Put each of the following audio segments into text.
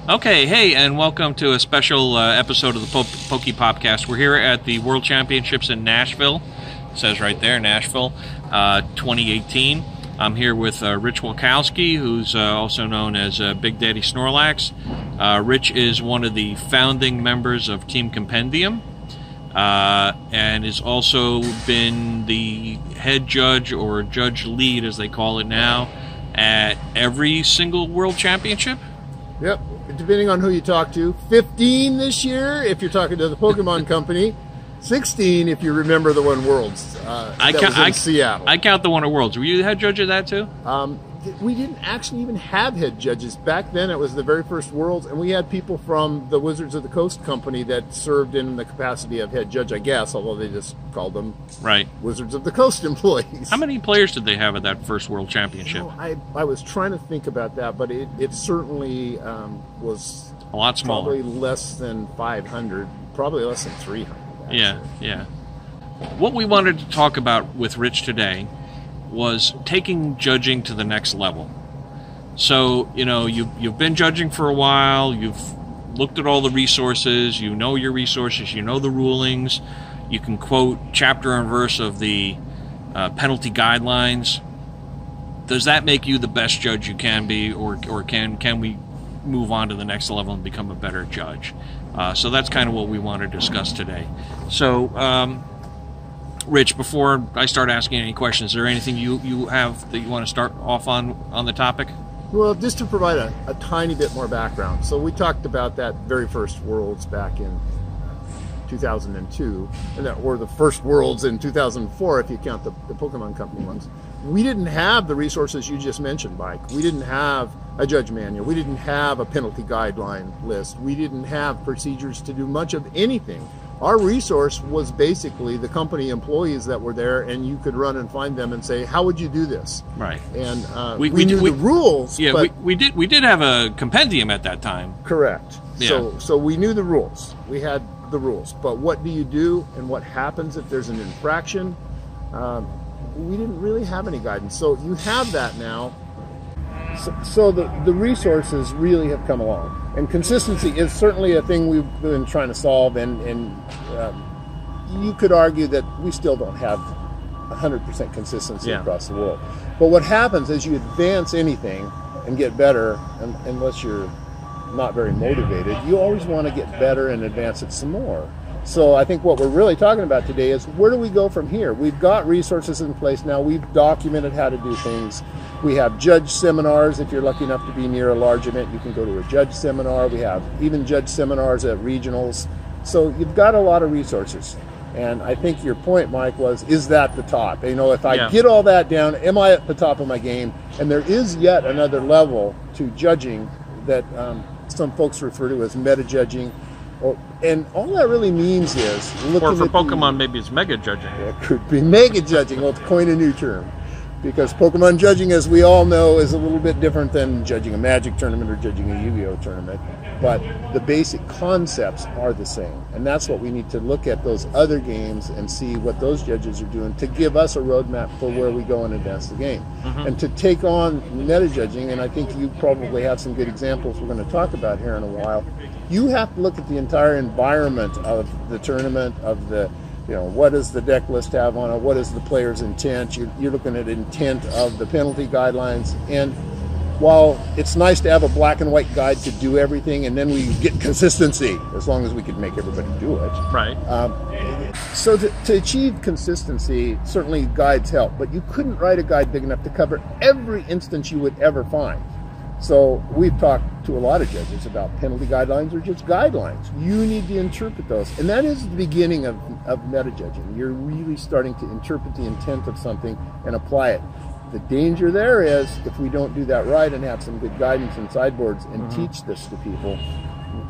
Okay, hey, and welcome to a special episode of the PokePopCast. We're here at the World Championships in Nashville. It says right there, Nashville, 2018. I'm here with Rich Walkoski, who's also known as Big Daddy Snorlax. Rich is one of the founding members of Team Compendium, and has also been the head judge, or judge lead as they call it now, at every single World Championship. Yep, depending on who you talk to. 15 this year if you're talking to the Pokemon Company. 16 if you remember the one Worlds that was in Seattle. I count the one at Worlds. Were you the head judge of that too? We didn't actually even have head judges. Back then it was the very first Worlds, and we had people from the Wizards of the Coast company that served in the capacity of head judge, I guess, although they just called them Wizards of the Coast employees. How many players did they have at that first World Championship? You know, I was trying to think about that, but it certainly was a lot smaller. Probably less than 500, probably less than 300. Actually. Yeah. What we wanted to talk about with Rich today was taking judging to the next level. So, you know, you've been judging for a while, you've looked at all the resources, you know your resources, you know the rulings, you can quote chapter and verse of the penalty guidelines. Does that make you the best judge you can be, or can we move on to the next level and become a better judge? So that's kind of what we want to discuss today. So, Rich, before I start asking any questions, is there anything you have that you want to start off on the topic? Well, just to provide a tiny bit more background. So we talked about that very first Worlds back in 2002, and that were the first Worlds in 2004 if you count the Pokemon Company ones. We didn't have the resources you just mentioned, Mike. We didn't have a judge manual. We didn't have a penalty guideline list. We didn't have procedures to do much of anything. Our resource was basically the company employees that were there, and you could run and find them and say, how would you do this? Right. And we knew the rules. Yeah, but we did have a compendium at that time. Correct. Yeah. So we knew the rules. We had the rules. But what do you do and what happens if there's an infraction? We didn't really have any guidance. So you have that now. So the resources really have come along. And consistency is certainly a thing we've been trying to solve, and you could argue that we still don't have 100% consistency across the world. But what happens as you advance anything and get better, unless you're not very motivated, you always want to get better and advance it some more. So I think what we're really talking about today is, where do we go from here? We've got resources in place now. We've documented how to do things. We have judge seminars. If you're lucky enough to be near a large event, you can go to a judge seminar. We have even judge seminars at regionals. So you've got a lot of resources. And I think your point, Mike, was, is that the top? You know, if I get all that down, am I at the top of my game? And there is yet another level to judging that some folks refer to as meta-judging. And all that really means is looking or for Pokemon, maybe it's mega judging. It could be mega judging. Well, to coin a new term, because Pokemon judging, as we all know, is a little bit different than judging a Magic tournament or judging a Yu-Gi-Oh tournament. But the basic concepts are the same, and that's what we need to look at those other games and see what those judges are doing to give us a roadmap for where we go and advance the game. And to take on meta judging, and I think you probably have some good examples we're going to talk about here in a while. You have to look at the entire environment of the tournament, of the, you know, what does the deck list have on it, what is the player's intent. You're looking at intent of the penalty guidelines, and while it's nice to have a black and white guide to do everything, and then we get consistency, as long as we could make everybody do it. Right. So to achieve consistency, certainly guides help, but you couldn't write a guide big enough to cover every instance you would ever find. So we've talked to a lot of judges about penalty guidelines or just guidelines. You need to interpret those. And that is the beginning of meta judging. You're really starting to interpret the intent of something and apply it. The danger there is, if we don't do that right and have some good guidance and sideboards and teach this to people,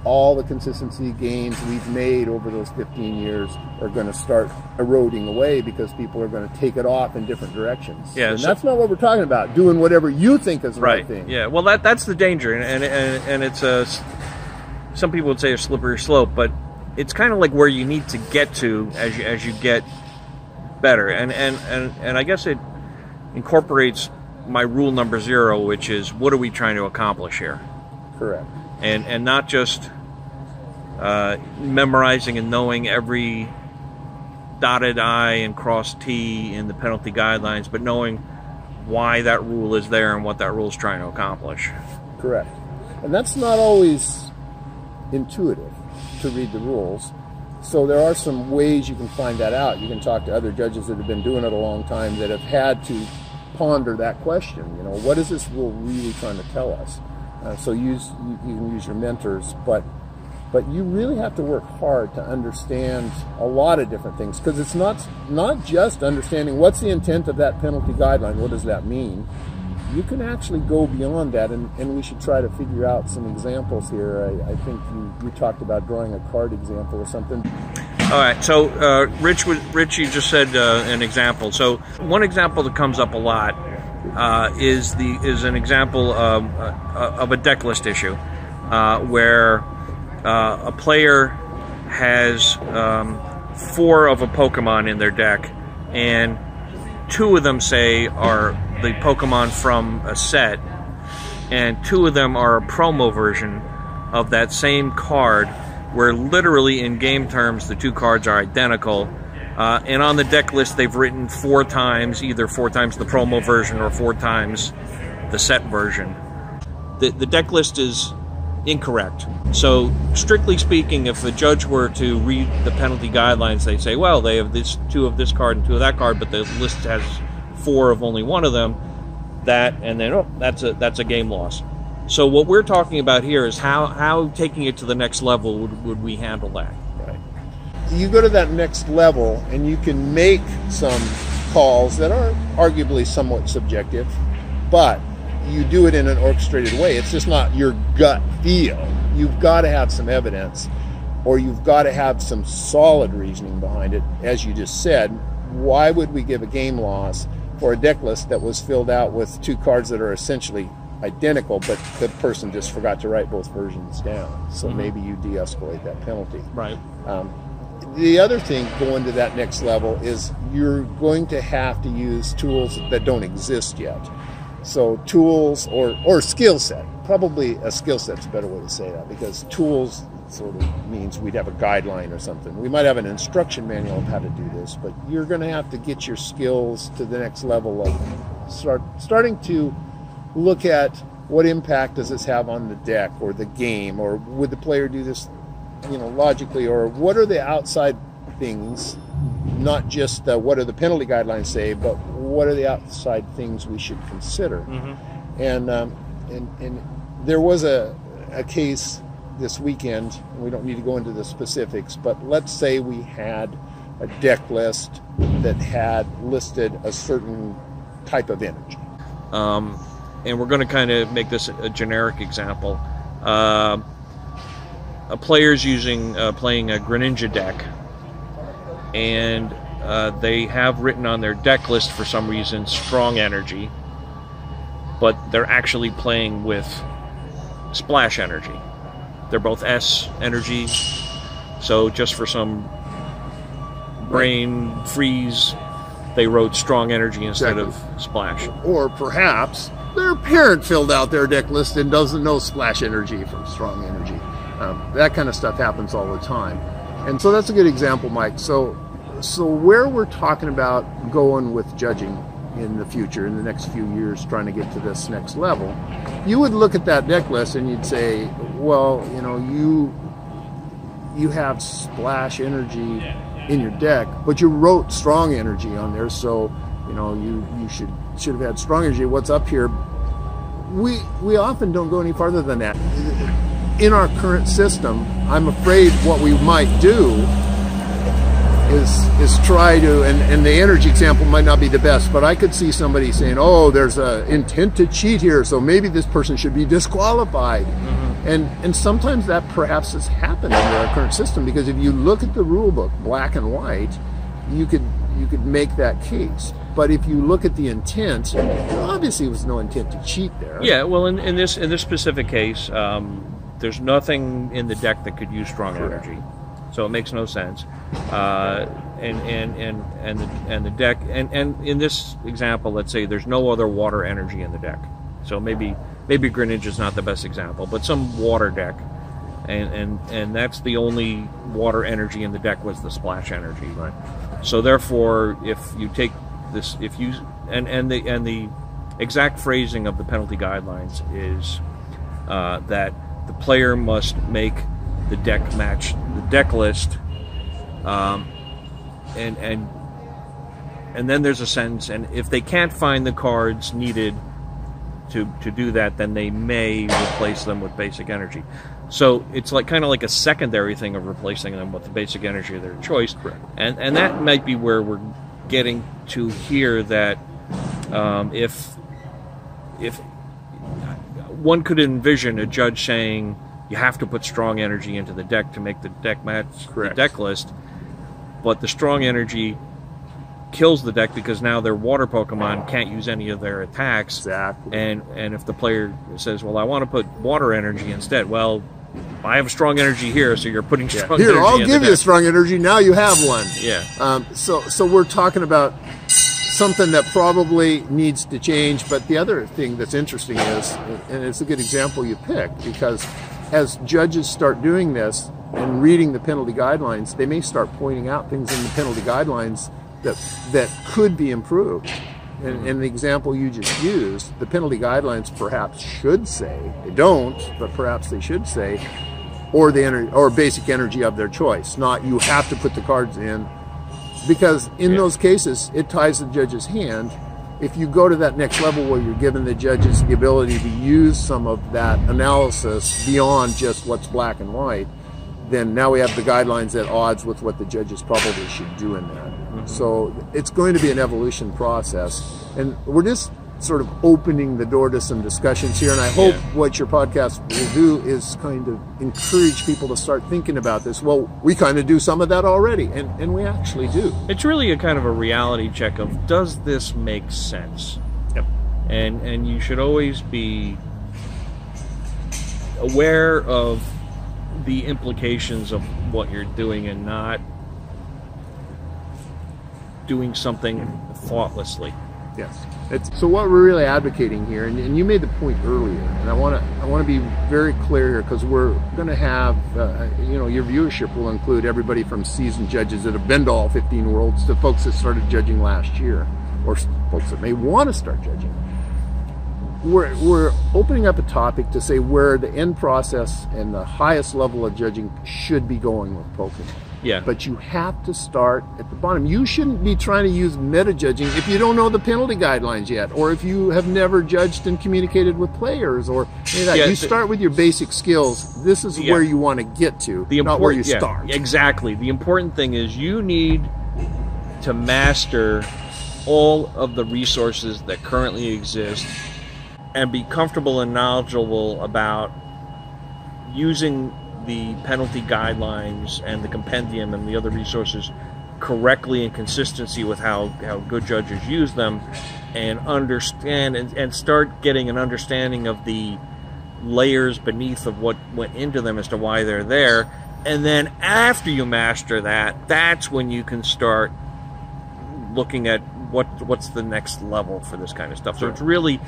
all the consistency gains we've made over those 15 years are going to start eroding away, because people are going to take it off in different directions. Yeah, and that's not what we're talking about, doing whatever you think is the right thing. Yeah, well, that's the danger, and it's some people would say a slippery slope, but it's kind of like where you need to get to as you get better, and I guess it incorporates my rule number 0, which is, what are we trying to accomplish here? Correct. and not just memorizing and knowing every dotted I and crossed T in the penalty guidelines, but knowing why that rule is there and what that rule is trying to accomplish. Correct. And that's not always intuitive to read the rules. So there are some ways you can find that out. You can talk to other judges that have been doing it a long time that have had to ponder that question. You know, what is this rule really trying to tell us? So you can use your mentors, but you really have to work hard to understand a lot of different things, because it's not just understanding what's the intent of that penalty guideline, what does that mean. You can actually go beyond that, and we should try to figure out some examples here. I think you talked about drawing a card example or something. All right, so Rich, you just said an example. So one example that comes up a lot is an example of a deck list issue where a player has 4 of a Pokemon in their deck, and 2 of them, say, are the Pokemon from a set, and 2 of them are a promo version of that same card, where literally in game terms the 2 cards are identical, and on the deck list they've written 4 times, either 4 times the promo version or 4 times the set version. The deck list is incorrect. So strictly speaking, if a judge were to read the penalty guidelines, they'd say, well, they have 2 of this card and 2 of that card, but the list has 4 of only one of them, and then, oh, that's a game loss. So what we're talking about here is how taking it to the next level would we handle that. Right. You go to that next level and you can make some calls that are arguably somewhat subjective, but you do it in an orchestrated way. It's just not your gut feel. You've got to have some evidence, or you've got to have some solid reasoning behind it. As you just said, why would we give a game loss for a deck list that was filled out with 2 cards that are essentially identical, but the person just forgot to write both versions down? So maybe you de-escalate that penalty. Right. The other thing going to that next level is you're going to have to use tools that don't exist yet. So tools or skill set. Probably a skill set's a better way to say that, because tools sort of means we'd have a guideline or something. We might have an instruction manual of how to do this, but you're going to have to get your skills to the next level of starting to look at what impact does this have on the deck or the game, or would the player do this, logically, or what are the outside things, not just what do the penalty guidelines say, but what are the outside things we should consider. And there was a case this weekend, and we don't need to go into the specifics, but let's say we had a deck list that had listed a certain type of energy. And we're going to kind of make this a generic example. A player's playing a Greninja deck, and they have written on their deck list for some reason strong energy, but they're actually playing with splash energy. They're both S energy, so just for some brain freeze, they wrote strong energy instead of splash. Or perhaps their parent filled out their deck list and doesn't know splash energy from strong energy. That kind of stuff happens all the time. And so that's a good example, Mike. So where we're talking about going with judging in the future, in the next few years, trying to get to this next level, you would look at that deck list and you'd say, well, you have splash energy in your deck, but you wrote strong energy on there, so you should have had strong energy. What's up here? We often don't go any farther than that. In our current system, I'm afraid what we might do is try to, and the energy example might not be the best, but I could see somebody saying, oh, there's an intent to cheat here, so maybe this person should be disqualified. And sometimes that perhaps has happened under our current system, because if you look at the rule book, black and white, you could make that case. But if you look at the intent, obviously there was no intent to cheat there. Yeah, well, in this specific case, there's nothing in the deck that could use strong energy, so it makes no sense. And the deck, and in this example, let's say there's no other water energy in the deck, so maybe maybe Greenwich is not the best example, but some water deck, and that's the only water energy in the deck was the splash energy. Right. So therefore, if you take this, if you and the exact phrasing of the penalty guidelines is that the player must make the deck match the deck list, and then there's a sentence, and if they can't find the cards needed to do that, then they may replace them with basic energy. So it's like kind of like a secondary thing of replacing them with the basic energy of their choice. Correct. And that might be where we're getting to here, that if one could envision a judge saying you have to put strong energy into the deck to make the deck match the deck list, but the strong energy kills the deck because now their water Pokemon can't use any of their attacks. Exactly. And if the player says, well, I want to put water energy instead, well, I have strong energy here, so you're putting strong energy. Here, I'll give you strong energy. Now you have one. Yeah. So we're talking about something that probably needs to change. But the other thing that's interesting is, and it's a good example you picked, because as judges start doing this and reading the penalty guidelines, they may start pointing out things in the penalty guidelines that could be improved. And the example you just used, the penalty guidelines perhaps should say, they don't, but perhaps they should say, or basic energy of their choice, not you have to put the cards in, because in those cases it ties the judge's hand. If you go to that next level where you're giving the judges the ability to use some of that analysis beyond just what's black and white, then now we have the guidelines at odds with what the judges probably should do in that. So it's going to be an evolution process, and we're just sort of opening the door to some discussions here, and I hope what your podcast will do is kind of encourage people to start thinking about this. Well, we kind of do some of that already, and we actually do. It's really a kind of a reality check of, does this make sense? Yep. And you should always be aware of the implications of what you're doing and not doing something thoughtlessly. Yes. So what we're really advocating here, and you made the point earlier, and I want to be very clear here, because we're going to have, your viewership will include everybody from seasoned judges that have been to all 15 Worlds to folks that started judging last year, or folks that may want to start judging. We're opening up a topic to say where the end process and the highest level of judging should be going with Pokemon. Yeah. But you have to start at the bottom. You shouldn't be trying to use meta judging if you don't know the penalty guidelines yet, or if you have never judged and communicated with players, or any of that. You start with your basic skills. This is where you want to get to, not where you start. Exactly. The important thing is you need to master all of the resources that currently exist and be comfortable and knowledgeable about using the penalty guidelines and the compendium and the other resources correctly in consistency with how good judges use them, and understand and start getting an understanding of the layers beneath of what went into them as to why they're there. And then after you master that, that's when you can start looking at what's the next level for this kind of stuff. So it's really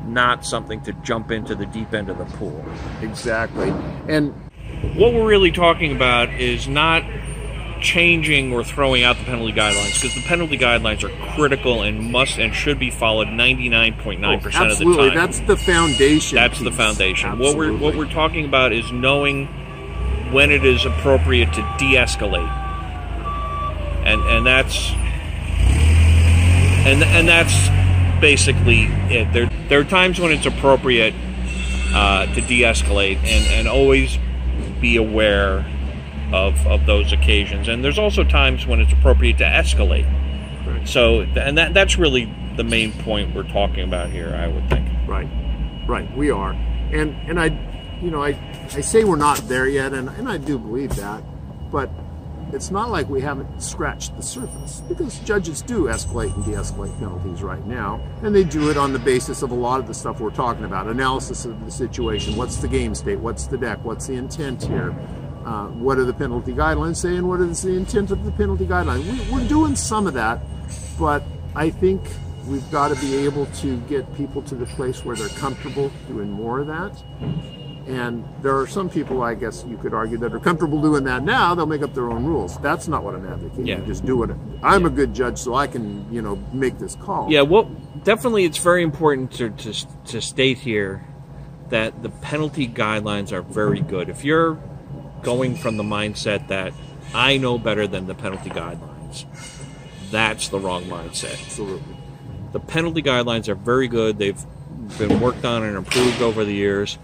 not something to jump into the deep end of the pool. Exactly. And what we're really talking about is not changing or throwing out the penalty guidelines, because the penalty guidelines are critical and must and should be followed 99.9% of the time. Absolutely, that's the foundation. That's the foundation. What we're talking about is knowing when it is appropriate to de-escalate, and that's basically it. There are times when it's appropriate to de-escalate, and always be aware of those occasions. And there's also times when it's appropriate to escalate. Right. So, and that's really the main point we're talking about here, I would think. Right, we are. And I say we're not there yet, and I do believe that, but it's not like we haven't scratched the surface, because judges do escalate and de-escalate penalties right now, and they do it on the basis of a lot of the stuff we're talking about: analysis of the situation, what's the game state, what's the deck, what's the intent here, what do the penalty guidelines say, and what is the intent of the penalty guideline. We're doing some of that, but I think we've got to be able to get people to the place where they're comfortable doing more of that. And there are some people, I guess you could argue, that are comfortable doing that now. They'll make up their own rules. That's not what I'm advocating. Yeah. Just do it. I'm a good judge, so I can, make this call. Yeah, well, definitely it's very important to state here that the penalty guidelines are very good. If you're going from the mindset that I know better than the penalty guidelines, that's the wrong mindset. Absolutely. The penalty guidelines are very good. They've been worked on and improved over the years.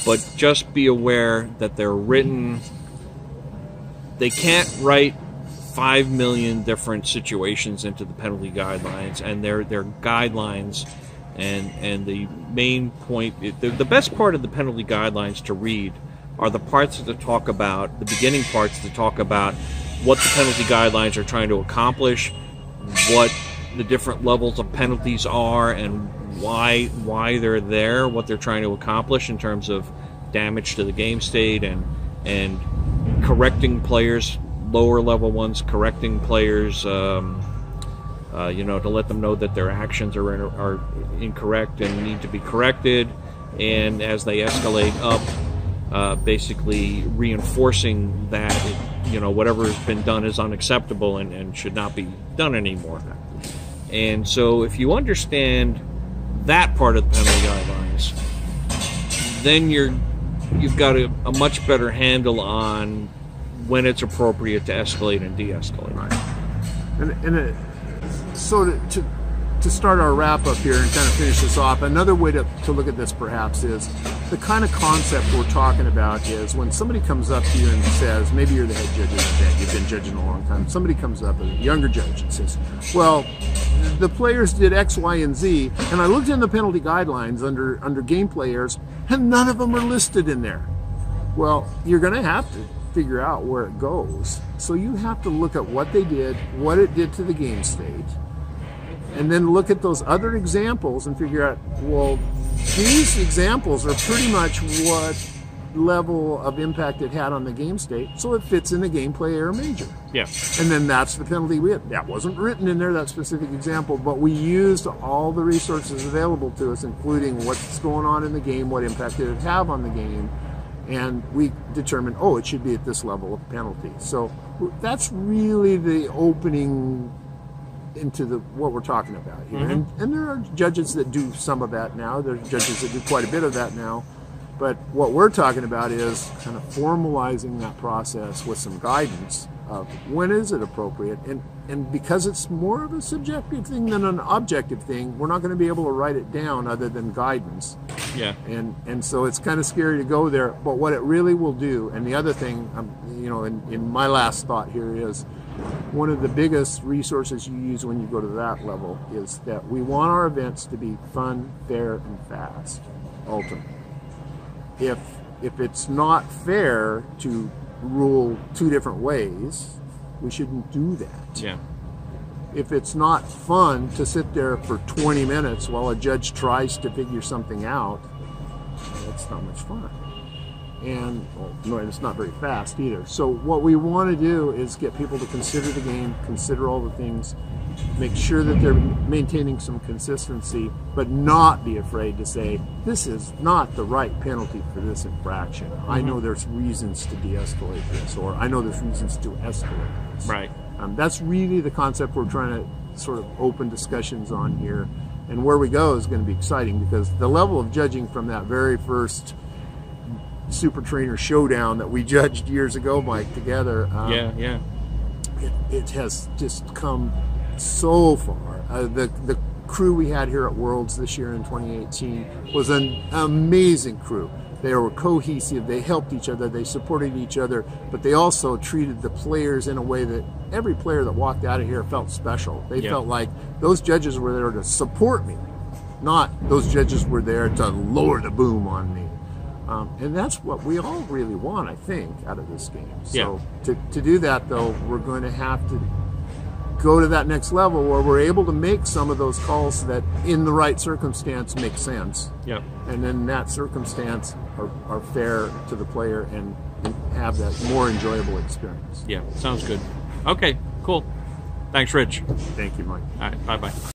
But just be aware that they're written, they can't write 5 million different situations into the penalty guidelines, and they're guidelines, and the main point, the best part of the penalty guidelines to read are the parts that talk about, the beginning parts that talk about what the penalty guidelines are trying to accomplish, what the different levels of penalties are, and why they're there, what they're trying to accomplish in terms of damage to the game state, and correcting players, lower level ones, correcting players, to let them know that their actions are incorrect and need to be corrected, and as they escalate up, basically reinforcing that whatever has been done is unacceptable and should not be done anymore. And so if you understand that part of the penalty guidelines, then you've got a much better handle on when it's appropriate to escalate and de-escalate. Right. So to start our wrap up here and kind of finish this off, another way to look at this perhaps is the kind of concept we're talking about is when somebody comes up to you and says, maybe you're the head judge of the event, you've been judging a long time, somebody comes up, a younger judge, and says, well, the players did X, Y, and Z, and I looked in the penalty guidelines under gameplay errors, and none of them are listed in there. Well, you're going to have to figure out where it goes. So you have to look at what they did, what it did to the game state, and then look at those other examples and figure out, well, these examples are pretty much what level of impact it had on the game state, so it fits in the gameplay error major. Yeah. And then that's the penalty we had. That wasn't written in there, that specific example, but we used all the resources available to us, including what's going on in the game, what impact did it have on the game, and we determined, it should be at this level of penalty. So that's really the opening into what we're talking about here. Mm-hmm. And there are judges that do some of that now. There's judges that do quite a bit of that now. But what we're talking about is kind of formalizing that process with some guidance of when is it appropriate. And because it's more of a subjective thing than an objective thing, we're not going to be able to write it down other than guidance. Yeah. And so it's kind of scary to go there. But what it really will do, and the other thing, in my last thought here is, one of the biggest resources you use when you go to that level is that we want our events to be fun, fair, and fast, ultimately. If it's not fair to rule two different ways, we shouldn't do that. Yeah. If it's not fun to sit there for 20 minutes while a judge tries to figure something out, that's not much fun. And it's not very fast either. So what we want to do is get people to consider the game, consider all the things, make sure that they're maintaining some consistency, but not be afraid to say, this is not the right penalty for this infraction. Mm-hmm. I know there's reasons to de-escalate this, or I know there's reasons to escalate this. Right. That's really the concept we're trying to sort of open discussions on here. And where we go is going to be exciting, because the level of judging from that very first Super Trainer Showdown that we judged years ago, Mike, together. It has just come so far. The crew we had here at Worlds this year in 2018 was an amazing crew. They were cohesive, they helped each other, they supported each other, but they also treated the players in a way that every player that walked out of here felt special. They felt like those judges were there to support me, not those judges were there to lower the boom on me. And that's what we all really want, I think, out of this game. So to do that, though, we're going to have to go to that next level where we're able to make some of those calls that, in the right circumstance, make sense. Yeah. And in that circumstance are fair to the player and have that more enjoyable experience. Yeah, sounds good. Okay, cool. Thanks, Rich. Thank you, Mike. All right, bye-bye.